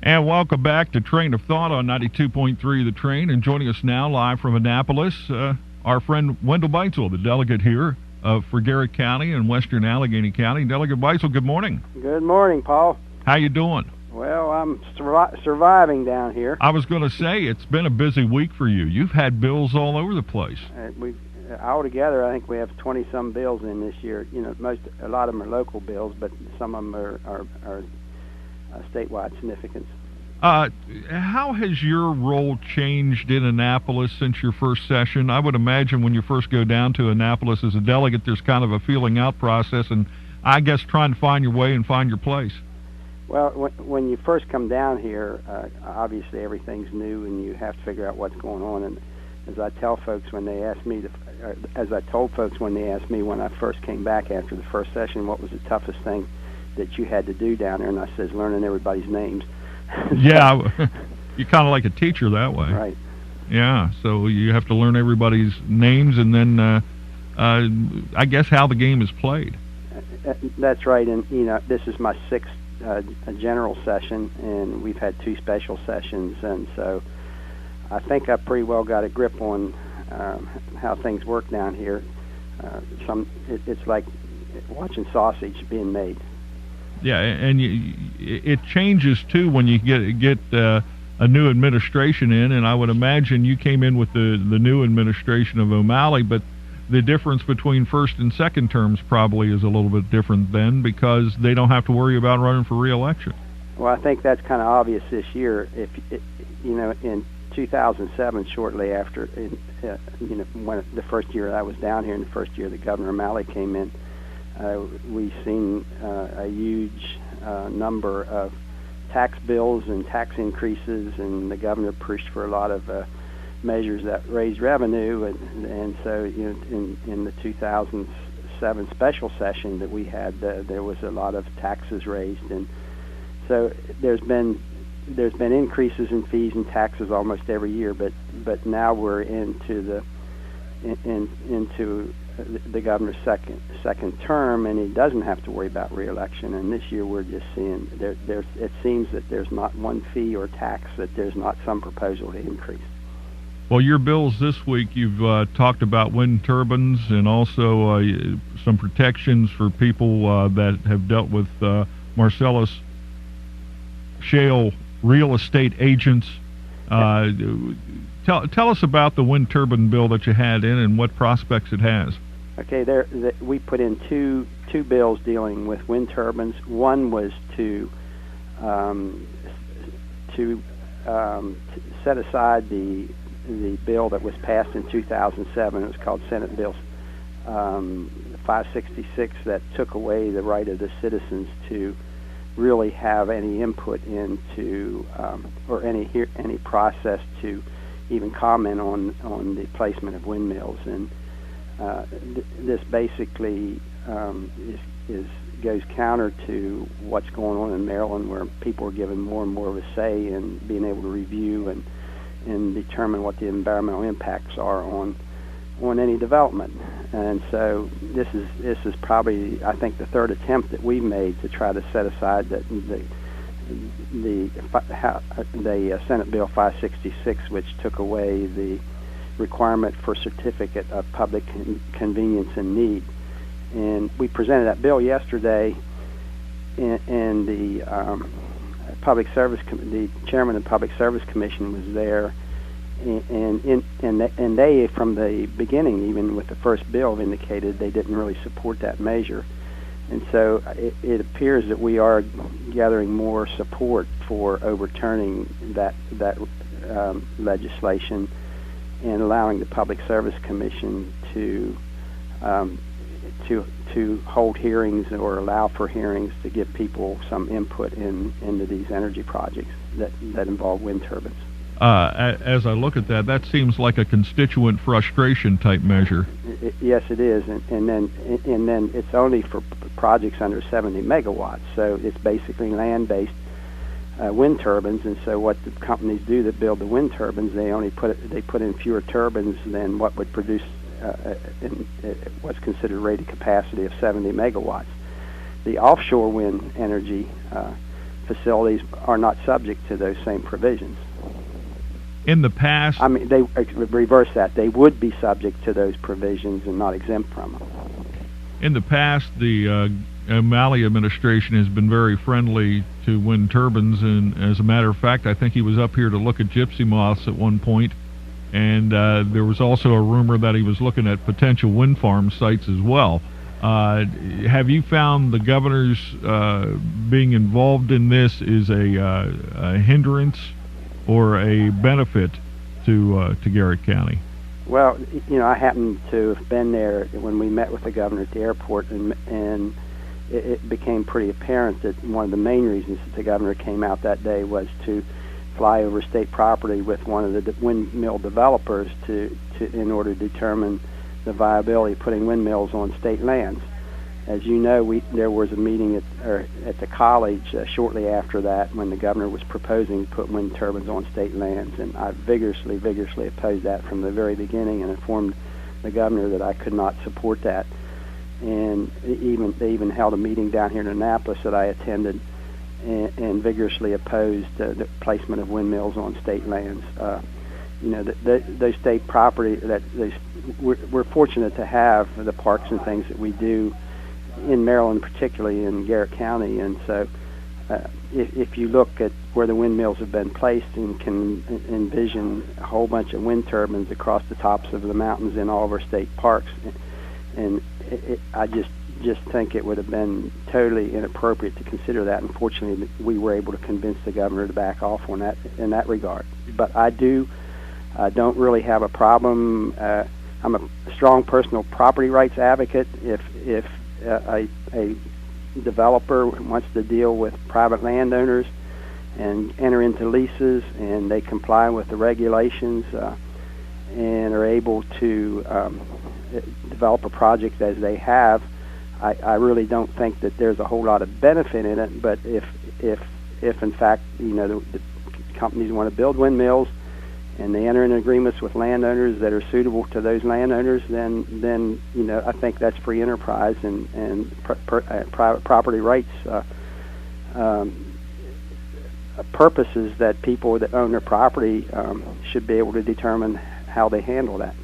And welcome back to Train of Thought on 92.3 The Train. And joining us now live from Annapolis, our friend Wendell Beitzel, the delegate here for Garrett County and Western Allegheny County. Delegate Beitzel, good morning. Good morning, Paul. How you doing? Well, I'm surviving down here. I was going to say, it's been a busy week for you. You've had bills all over the place. Altogether, I think we have 20-some bills in this year. You know, a lot of them are local bills, but some of them are statewide significance. How has your role changed in Annapolis since your first session? I would imagine when you first go down to Annapolis as a delegate, there's kind of a feeling out process, and I guess trying to find your way and find your place. Well, when you first come down here, obviously everything's new, and you have to figure out what's going on. And as I tell folks when they ask me, as I told folks when they asked me when I first came back after the first session, what was the toughest thing that you had to do down there, and I says learning everybody's names. Yeah, you're kind of like a teacher that way. Right. Yeah, so you have to learn everybody's names, and then I guess how the game is played. That's right, and you know, this is my sixth general session, and we've had two special sessions, and so I think I pretty well got a grip on how things work down here. It's like watching sausage being made. Yeah, and it changes too when you get a new administration in, and I would imagine you came in with the new administration of O'Malley, but the difference between first and second terms probably is a little bit different then, because they don't have to worry about running for re-election. Well, I think that's kind of obvious this year. In 2007, shortly after, when the first year I was down here, and the first year that Governor O'Malley came in, we've seen a huge number of tax bills and tax increases, and the governor pushed for a lot of measures that raised revenue, and so in the 2007 special session that we had, there was a lot of taxes raised, and so there's been increases in fees and taxes almost every year, but now we're into the governor's second term, and he doesn't have to worry about re-election. And this year we're just seeing it seems that there's not one fee or tax that there's not some proposal to increase. Well, your bills this week, you've talked about wind turbines and also some protections for people that have dealt with Marcellus shale real estate agents. Tell us about the wind turbine bill that you had in and what prospects it has. Okay, we put in two bills dealing with wind turbines. One was to set aside the bill that was passed in 2007. It was called Senate Bill 566, that took away the right of the citizens to really have any input into or any process to even comment on the placement of windmills. And this basically goes counter to what's going on in Maryland, where people are given more and more of a say in being able to review and determine what the environmental impacts are on any development. And so this is probably, I think, the third attempt that we've made to try to set aside the Senate Bill 566, which took away the requirement for certificate of public convenience and need. And we presented that bill yesterday, and the the chairman of the Public Service Commission was there, and they, from the beginning, even with the first bill, indicated they didn't really support that measure. And so it appears that we are gathering more support for overturning that legislation and allowing the Public Service Commission to hold hearings or allow for hearings to give people some input into these energy projects that involve wind turbines. As I look at that seems like a constituent frustration type measure. Yes, it is, and then it's only for projects under 70 megawatts. So it's basically land-based wind turbines, and so what the companies do that build the wind turbines, they put in fewer turbines than what would produce what's considered rated capacity of 70 megawatts. The offshore wind energy facilities are not subject to those same provisions. In the past, I mean, they reverse that. They would be subject to those provisions and not exempt from them. in the past, the O'Malley administration has been very friendly to wind turbines, and as a matter of fact, I think he was up here to look at gypsy moths at one point, and there was also a rumor that he was looking at potential wind farm sites as well. Have you found the governor's being involved in this is a hindrance or a benefit to Garrett County? Well, you know, I happened to have been there when we met with the governor at the airport, and it became pretty apparent that one of the main reasons that the governor came out that day was to fly over state property with one of the windmill developers in order to determine the viability of putting windmills on state lands. As you know, there was a meeting at the college shortly after that when the governor was proposing to put wind turbines on state lands, and I vigorously opposed that from the very beginning and informed the governor that I could not support that. And they even held a meeting down here in Annapolis that I attended and vigorously opposed the placement of windmills on state lands. You know, those state property we're fortunate to have the parks and things that we do in Maryland, particularly in Garrett County, and so if you look at where the windmills have been placed and can envision a whole bunch of wind turbines across the tops of the mountains in all of our state parks, and I just think it would have been totally inappropriate to consider that. Unfortunately, we were able to convince the governor to back off on that in that regard. But I don't really have a problem. I'm a strong personal property rights advocate. If a developer wants to deal with private landowners and enter into leases and they comply with the regulations and are able to develop a project as they have, I really don't think that there's a whole lot of benefit in it. But if in fact, you know, the companies want to build windmills and they enter into agreements with landowners that are suitable to those landowners, then you know, I think that's free enterprise and private property rights purposes that people that own their property should be able to determine how they handle that.